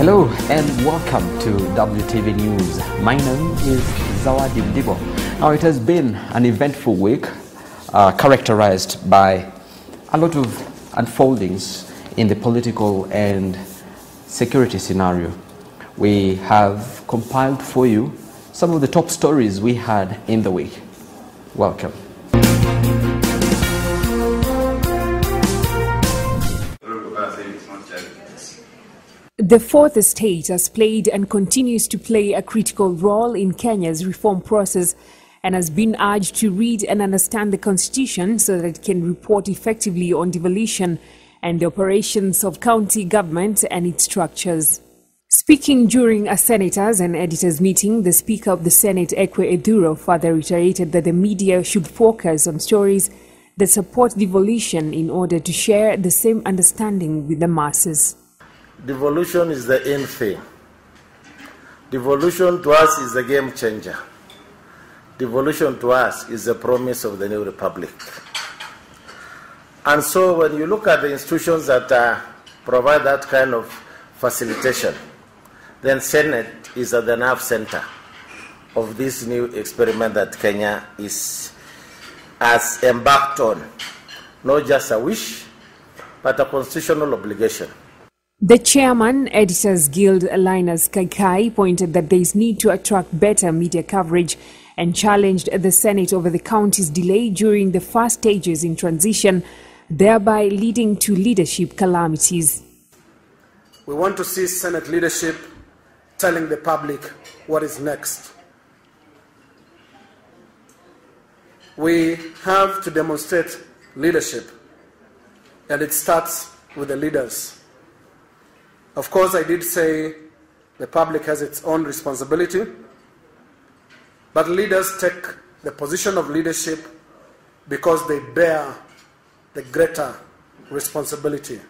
Hello and welcome to WTV News. My name is Zawadi Mdibo. Now it has been an eventful week characterized by a lot of unfoldings in the political and security scenario. We have compiled for you some of the top stories we had in the week. Welcome. The fourth estate has played and continues to play a critical role in Kenya's reform process and has been urged to read and understand the constitution so that it can report effectively on devolution and the operations of county government and its structures. Speaking during a senators and editors meeting, the Speaker of the Senate, Ekwe Eduro, further reiterated that the media should focus on stories that support devolution in order to share the same understanding with the masses. Devolution is the end thing. Devolution to us is a game changer. Devolution to us is the promise of the new republic. And so when you look at the institutions that provide that kind of facilitation, then Senate is at the nerve center of this new experiment that Kenya has embarked on. Not just a wish, but a constitutional obligation. The chairman, Editors Guild Linus Kaikai, pointed that there is need to attract better media coverage and challenged the Senate over the county's delay during the first stages in transition, thereby leading to leadership calamities. We want to see Senate leadership telling the public what is next. We have to demonstrate leadership, and it starts with the leaders. Of course, I did say the public has its own responsibility, but leaders take the position of leadership because they bear the greater responsibility.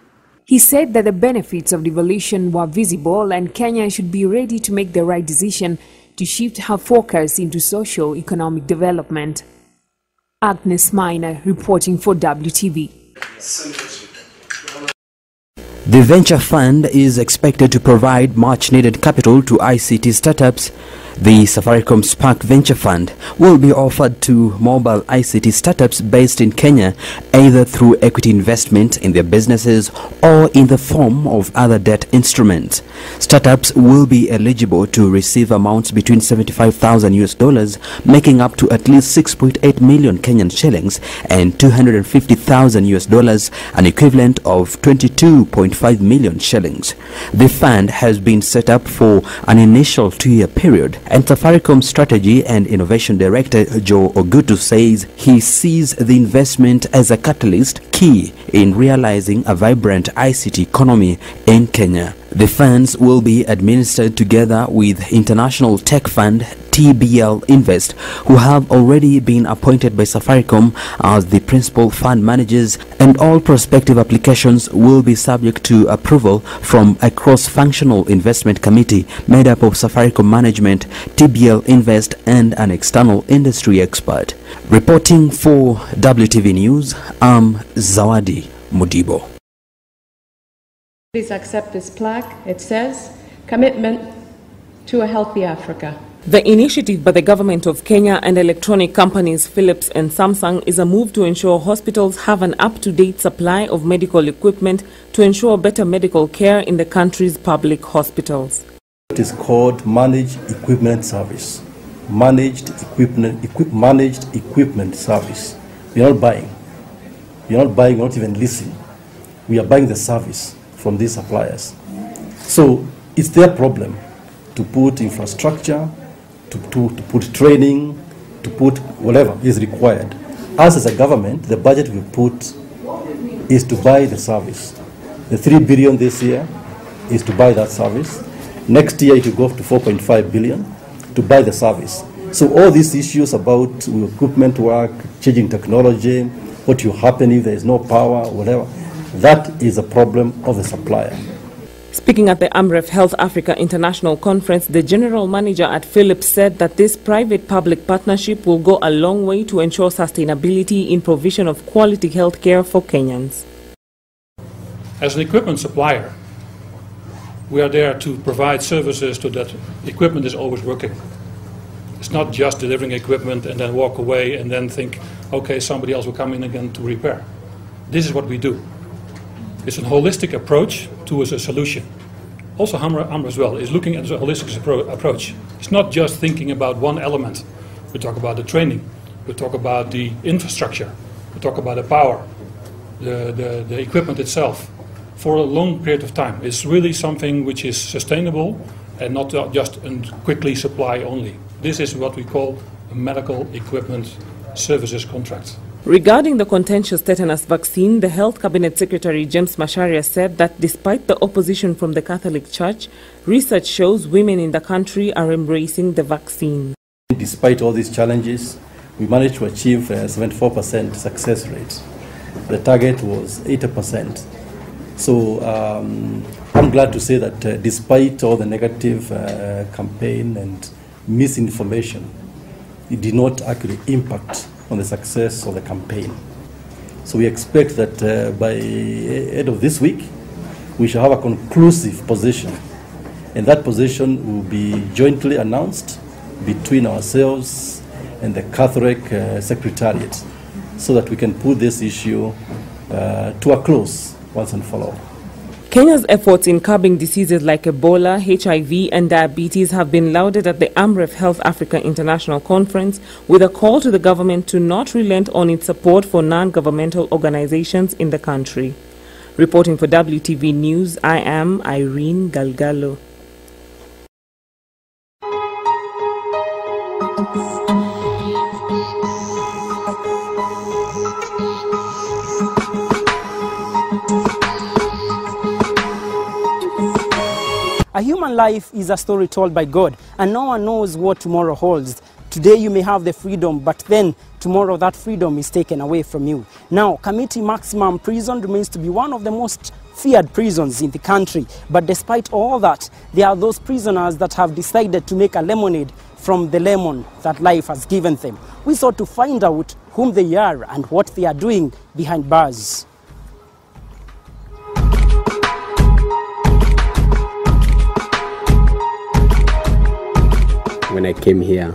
He said that the benefits of devolution were visible and Kenya should be ready to make the right decision to shift her focus into socio-economic development. Agnes Minor reporting for WTV. The Venture Fund is expected to provide much-needed capital to ICT startups. The Safaricom Spark Venture Fund will be offered to mobile ICT startups based in Kenya, either through equity investment in their businesses or in the form of other debt instruments. Startups will be eligible to receive amounts between $75,000, making up to at least 6.8 million Kenyan shillings, and $250,000, an equivalent of 22.5 million shillings. The fund has been set up for an initial 2-year period, and Safaricom Strategy and Innovation Director Joe Ogutu says he sees the investment as a catalyst key in realizing a vibrant ICT economy in Kenya. The funds will be administered together with International Tech Fund TBL Invest, who have already been appointed by Safaricom as the principal fund managers, and all prospective applications will be subject to approval from a cross-functional investment committee made up of Safaricom management, TBL Invest, and an external industry expert. Reporting for WTV News, I'm Zawadi Mdibo. Please accept this plaque. It says, "Commitment to a Healthy Africa." The initiative by the government of Kenya and electronic companies Philips and Samsung is a move to ensure hospitals have an up-to-date supply of medical equipment to ensure better medical care in the country's public hospitals. It is called Managed Equipment Service. Managed equipment service. We are not buying. We are not buying, not even leasing. We are buying the service from these suppliers. So it's their problem to put infrastructure, to put training, to put whatever is required. Us as a government, the budget we put is to buy the service. The 3 billion this year is to buy that service. Next year it will go up to 4.5 billion to buy the service. So all these issues about equipment work, changing technology, what will happen if there is no power, whatever, that is a problem of the supplier. Speaking at the AMREF Health Africa International Conference, the general manager at Philips said that this private-public partnership will go a long way to ensure sustainability in provision of quality health care for Kenyans. As an equipment supplier, We are there to provide services so that equipment is always working. It's not just delivering equipment and then walk away and then think, okay, somebody else will come in again to repair. This is what we do. It's a holistic approach towards a solution. Also, Hamra as well is looking at a holistic approach. It's not just thinking about one element. We talk about the training, we talk about the infrastructure, we talk about the power, the equipment itself, for a long period of time. It's really something which is sustainable and not just a quickly supply only. This is what we call a medical equipment services contract. Regarding the contentious tetanus vaccine, the Health Cabinet Secretary James Macharia said that despite the opposition from the Catholic Church, research shows women in the country are embracing the vaccine. Despite all these challenges, we managed to achieve a 74% success rate. The target was 80%. So I'm glad to say that despite all the negative campaign and misinformation, it did not actually impact on the success of the campaign. So we expect that by end of this week, we shall have a conclusive position. And that position will be jointly announced between ourselves and the Catholic Secretariat so that we can put this issue to a close once and for all. Kenya's efforts in curbing diseases like Ebola, HIV and diabetes have been lauded at the AMREF Health Africa International Conference with a call to the government to not relent on its support for non-governmental organizations in the country. Reporting for WTV News, I am Irene Galgalo. A human life is a story told by God, and no one knows what tomorrow holds. Today you may have the freedom, but then tomorrow that freedom is taken away from you. Now, Kamiti Maximum Prison remains to be one of the most feared prisons in the country. But despite all that, there are those prisoners that have decided to make a lemonade from the lemon that life has given them. We sought to find out whom they are and what they are doing behind bars. When I came here,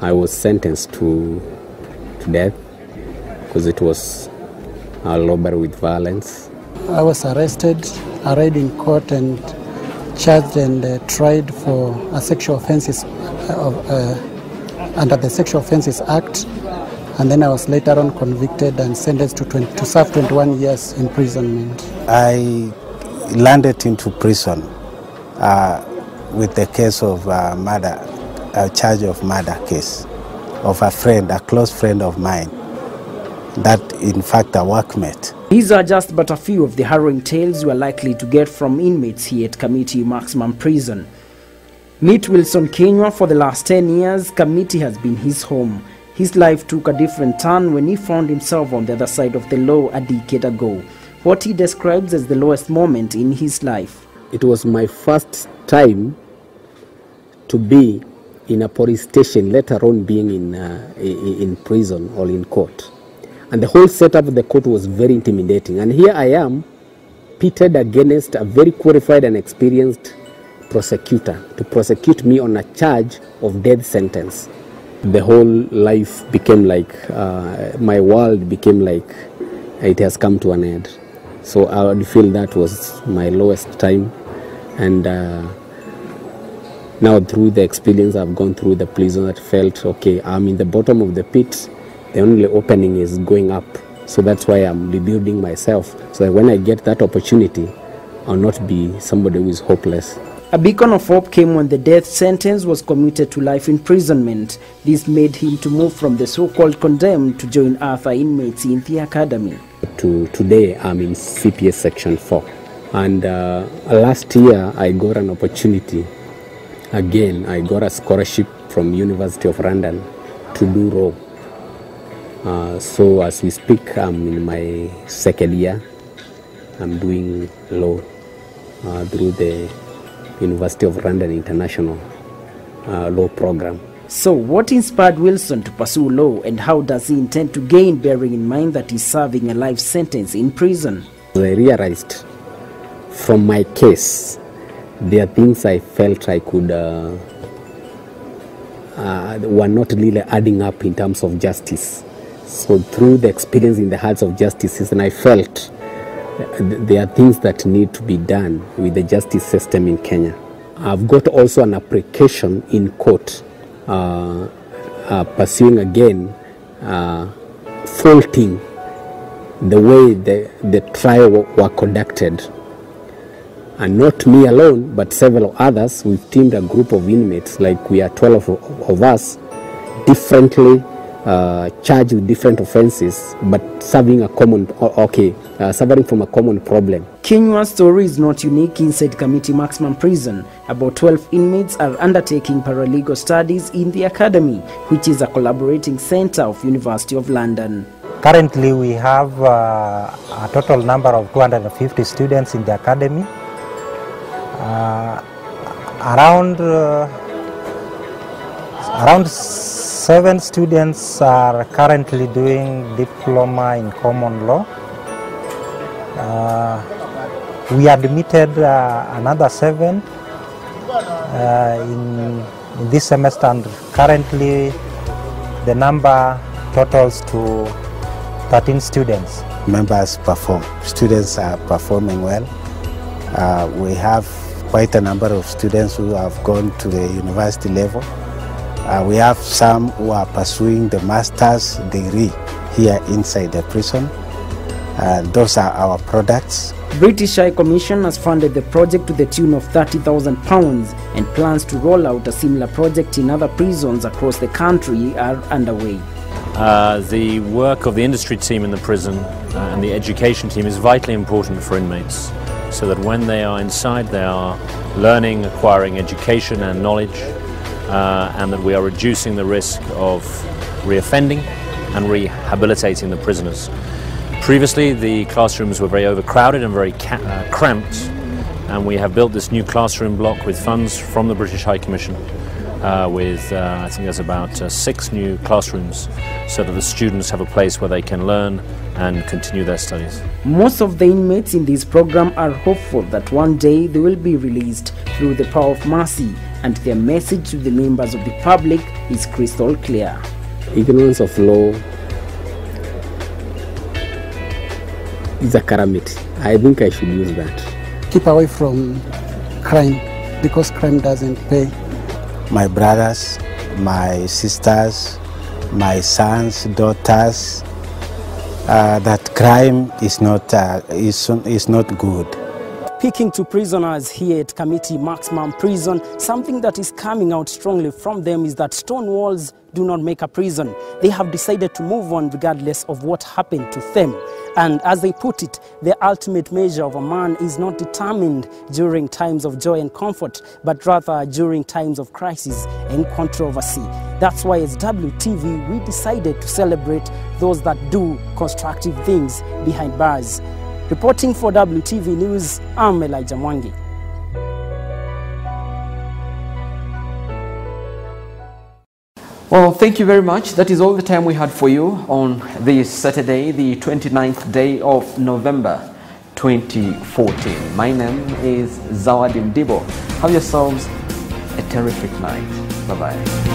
I was sentenced to death because it was a robbery with violence. I was arrested, arraigned in court and charged and tried for a sexual offences under the Sexual Offences Act, and then I was later on convicted and sentenced to serve 21 years imprisonment. I landed into prison with the case of murder, a charge of murder case of a friend, a close friend of mine, that in fact a workmate. These are just but a few of the harrowing tales you are likely to get from inmates here at Kamiti Maximum Prison. Meet Wilson Kenywa. For the last 10 years, Kamiti has been his home. His life took a different turn when he found himself on the other side of the law a decade ago. What he describes as the lowest moment in his life. It was my first time to be in a police station, let alone being in prison or in court. And the whole setup of the court was very intimidating. And here I am, pitted against a very qualified and experienced prosecutor to prosecute me on a charge of death sentence. The whole life became like, my world became like it has come to an end. So I would feel that was my lowest time. And now through the experience I've gone through the prison, I felt, okay, I'm in the bottom of the pit. The only opening is going up. So that's why I'm rebuilding myself, so that when I get that opportunity, I'll not be somebody who is hopeless. A beacon of hope came when the death sentence was commuted to life imprisonment. This made him to move from the so-called condemned to join other inmates in the academy. Today I'm in CPS Section 4. And last year I got an opportunity. Again, I got a scholarship from University of London to do law. So as we speak, I'm in my second year. I'm doing law through the University of London International Law Program. So what inspired Wilson to pursue law, and how does he intend to gain, bearing in mind that he's serving a life sentence in prison? I realized from my case there are things I felt I could were not really adding up in terms of justice. So through the experience in the hearts of justices, and I felt there are things that need to be done with the justice system in Kenya. I've got also an application in court pursuing again faulting the way the trial were conducted. And not me alone, but several others. We've teamed a group of inmates, like we are 12 of us, differently charged with different offenses, but suffering from a common problem. Kenya's story is not unique. Inside Kamiti Maximum Prison, about 12 inmates are undertaking paralegal studies in the academy, which is a collaborating center of University of London. Currently, we have a total number of 250 students in the academy. Around 7 students are currently doing diploma in common law. We admitted another 7 in this semester, and currently the number totals to 13 students. Members perform. Students are performing well. We have quite a number of students who have gone to the university level. We have some who are pursuing the master's degree here inside the prison. Those are our products. British High Commission has funded the project to the tune of £30,000 and plans to roll out a similar project in other prisons across the country are underway. The work of the industry team in the prison and the education team is vitally important for inmates, so that when they are inside they are learning, acquiring education and knowledge, and that we are reducing the risk of reoffending and rehabilitating the prisoners. Previously the classrooms were very overcrowded and very cramped, and we have built this new classroom block with funds from the British High Commission with I think there's about 6 new classrooms, so that the students have a place where they can learn and continue their studies. Most of the inmates in this program are hopeful that one day they will be released through the power of mercy, and their message to the members of the public is crystal clear. Ignorance of law is a calamity. I think I should use that. Keep away from crime, because crime doesn't pay. My brothers, my sisters, my sons, daughters, that crime is not good. Speaking to prisoners here at Kamiti Maximum Prison, something that is coming out strongly from them is that stone walls do not make a prison. They have decided to move on regardless of what happened to them. And as they put it, the ultimate measure of a man is not determined during times of joy and comfort, but rather during times of crisis and controversy. That's why as WTV, we decided to celebrate those that do constructive things behind bars. Reporting for WTV News, I'm Elijah Mwangi. Well, thank you very much. That is all the time we had for you on this Saturday, the 29th day of November 2014. My name is Zawadi Mdibo. Have yourselves a terrific night. Bye-bye.